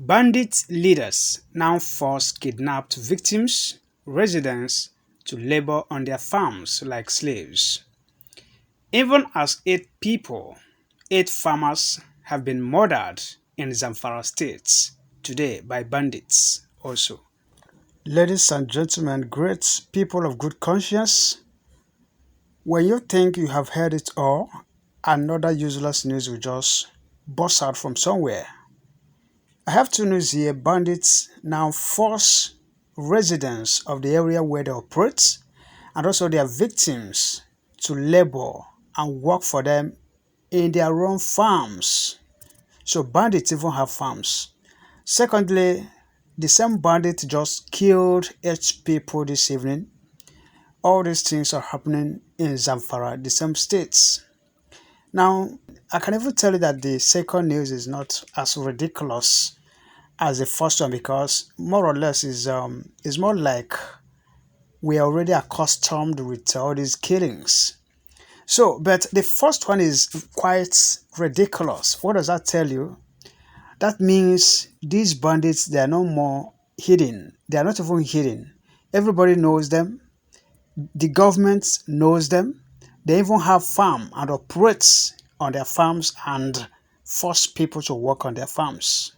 Bandit leaders now force kidnapped victims' residents to labor on their farms like slaves. Even as eight farmers have been murdered in Zamfara states today by bandits also. Ladies and gentlemen, great people of good conscience, when you think you have heard it all, another useless news will just burst out from somewhere. I have two news here. Bandits now force residents of the area where they operate and also their victims to labor and work for them in their own farms. So bandits even have farms. Secondly, the same bandit just killed 8 people this evening. All these things are happening in Zamfara, the same states. Now, I can even tell you that the second news is not as ridiculous as the first one because more or less is more like we are already accustomed with all these killings. So, but the first one is quite ridiculous. What does that tell you? That means these bandits, they are no more hidden. They are not even hidden. Everybody knows them. The government knows them. They even have farm and operates on their farms and force people to work on their farms.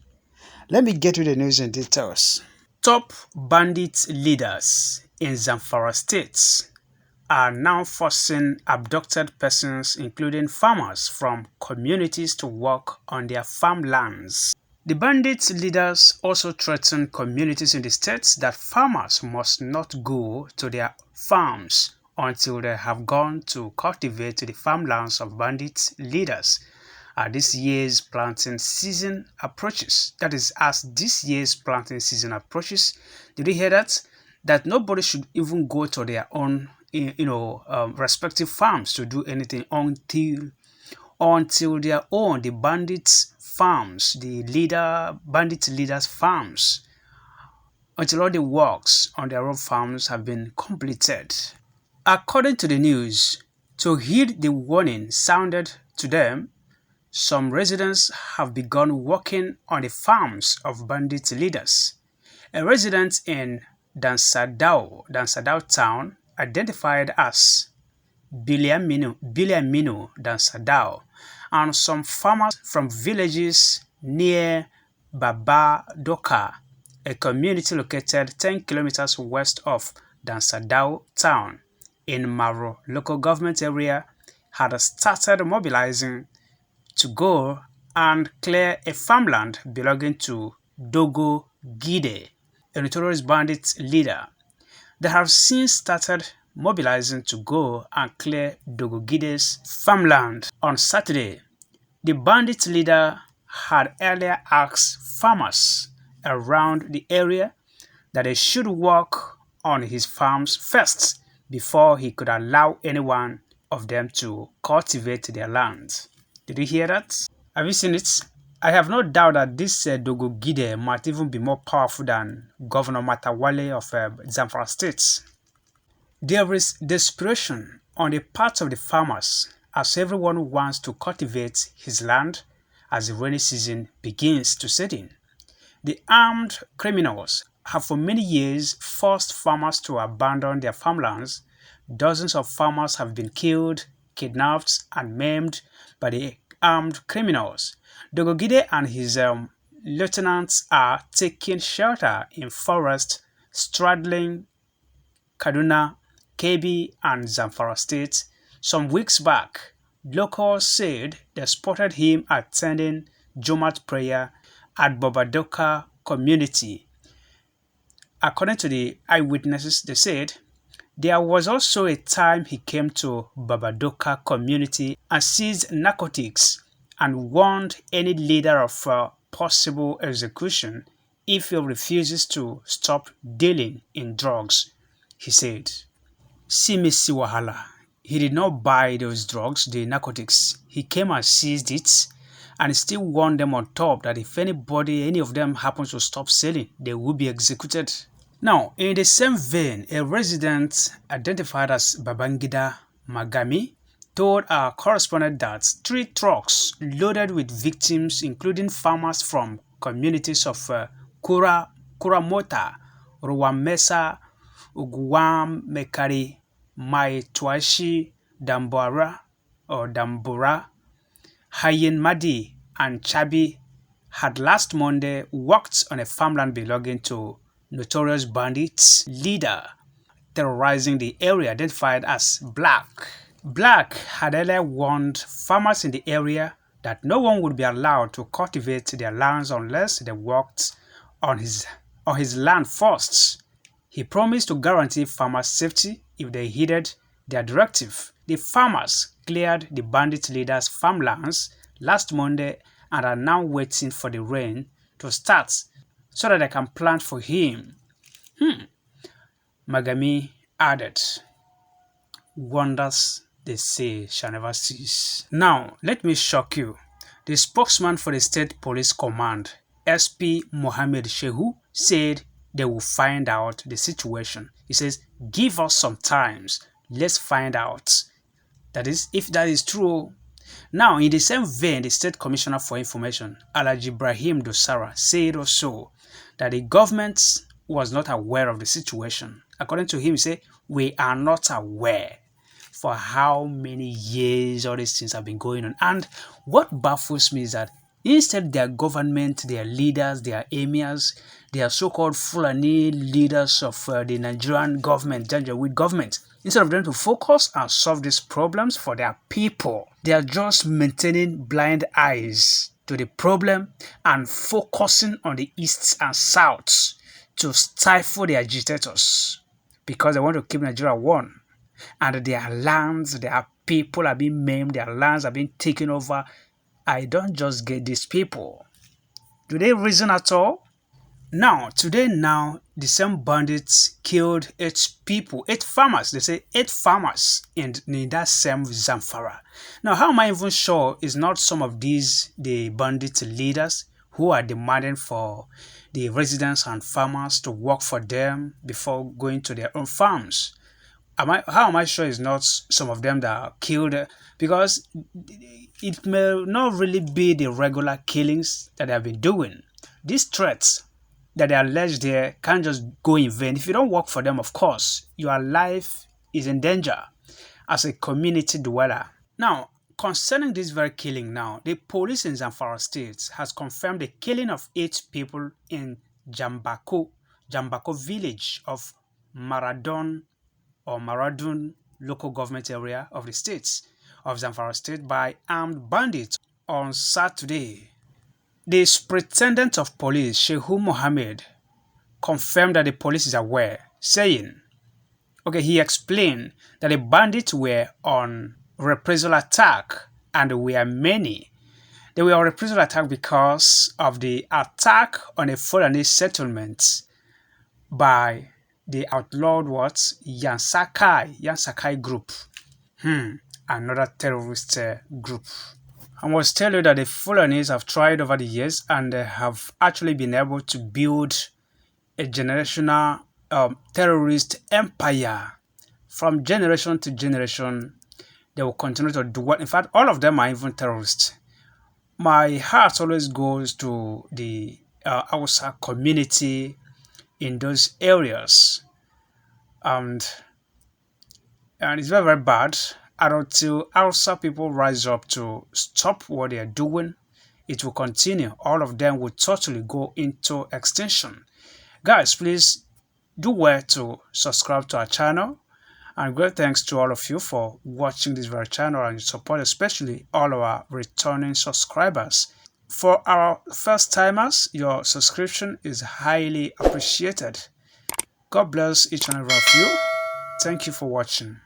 Let me get you the news in details. Top bandit leaders in Zamfara states are now forcing abducted persons, including farmers from communities, to work on their farmlands. The bandit leaders also threaten communities in the states that farmers must not go to their farms until they have gone to cultivate the farmlands of bandit leaders as this year's planting season approaches. That is, as this year's planting season approaches. Did you hear that? That nobody should even go to their own, respective farms to do anything until their own, the bandits' farms, bandit leaders' farms, until all the works on their own farms have been completed. According to the news, to heed the warning sounded to them, some residents have begun working on the farms of bandit leaders. A resident in Dansadao town, identified as Biliamino Dansadao, and some farmers from villages near Babadoka, a community located 10 kilometers west of Dansadao town in Maro local government area, had started mobilizing to go and clear a farmland belonging to Dogo Gide, a notorious bandit leader. They have since started mobilizing to go and clear Dogo Gide's farmland. On Saturday, the bandit leader had earlier asked farmers around the area that they should work on his farms first before he could allow anyone of them to cultivate their land. Did you hear that? Have you seen it? I have no doubt that this Dogo Gide might even be more powerful than Governor Matawale of Zamfara State. There is desperation on the part of the farmers as everyone wants to cultivate his land as the rainy season begins to set in. The armed criminals have for many years forced farmers to abandon their farmlands. Dozens of farmers have been killed, kidnapped, and maimed by the armed criminals. Dogogide and his lieutenants are taking shelter in forests straddling Kaduna, Kebbi, and Zamfara states. Some weeks back, locals said they spotted him attending Jumat prayer at Babadoka community. According to the eyewitnesses, they said there was also a time he came to Babadoka community and seized narcotics and warned any leader of possible execution if he refuses to stop dealing in drugs, he said. See Messi Wahala. He did not buy those drugs, the narcotics. He came and seized it and still warned them on top that if any of them happens to stop selling, they will be executed. Now, in the same vein, a resident identified as Babangida Magami told our correspondent that 3 trucks loaded with victims, including farmers from communities of Kuramota, Ruwamesa, Uguam Mekari, Maitwashi, Dambura, Hayin Madi, and Chabi had last Monday walked on a farmland belonging to notorious bandits leader terrorizing the area identified as Black. Black had earlier warned farmers in the area that no one would be allowed to cultivate their lands unless they worked on his land first. He promised to guarantee farmers' safety if they heeded their directive. The farmers cleared the bandit leaders' farmlands last Monday and are now waiting for the rain to start so that they can plant for him. Magami added, "Wonders, they say, shall never cease." Now, let me shock you. The spokesman for the State Police Command, SP Mohammed Shehu, said they will find out the situation. He says, "Give us some time. Let's find out." That is, if that is true. Now, in the same vein, the State Commissioner for Information, Alhaji Ibrahim Dosara, said also that the government was not aware of the situation. According to him, he said, "We are not aware." For how many years all these things have been going on. And what baffles me is that instead their government, their leaders, their emirs, their so-called Fulani leaders of the Nigerian government, Janjaweed government, instead of them to focus and solve these problems for their people, they are just maintaining blind eyes to the problem and focusing on the east and south to stifle the agitators because they want to keep Nigeria one. And their lands, their people are being maimed, their lands are being taken over. I don't just get these people. Do they reason at all? Now, today the same bandits killed 8 people, 8 farmers. They say 8 farmers in that same Zamfra. Now, how am I even sure it's not some of these, the bandit leaders who are demanding for the residents and farmers to work for them before going to their own farms? How am I sure it's not some of them that are killed? Because it may not really be the regular killings that they have been doing. These threats that they allege there can't just go in vain. If you don't work for them, of course, your life is in danger as a community dweller. Now, concerning this very killing now, the police in Zamfara State has confirmed the killing of 8 people in Jambako village of Maradun local government area of the states of Zamfara State by armed bandits on Saturday. The superintendent of police, Shehu Mohammed, confirmed that the police is aware, saying, he explained that the bandits were on reprisal attack and were many. They were on reprisal attack because of the attack on a Fulani settlement by the outlawed Yansakai group. Another terrorist group. I must tell you that the Fulanis have tried over the years and have actually been able to build a generational terrorist empire. From generation to generation, they will continue to do what. In fact, all of them are even terrorists. My heart always goes to the Hausa community in those areas. And it's very, very bad. And until Hausa people rise up to stop what they are doing, it will continue. All of them will totally go into extinction. Guys, please do well to subscribe to our channel. And great thanks to all of you for watching this very channel and support, especially all our returning subscribers. For our first timers, your subscription is highly appreciated. God bless each and every one of you. Thank you for watching.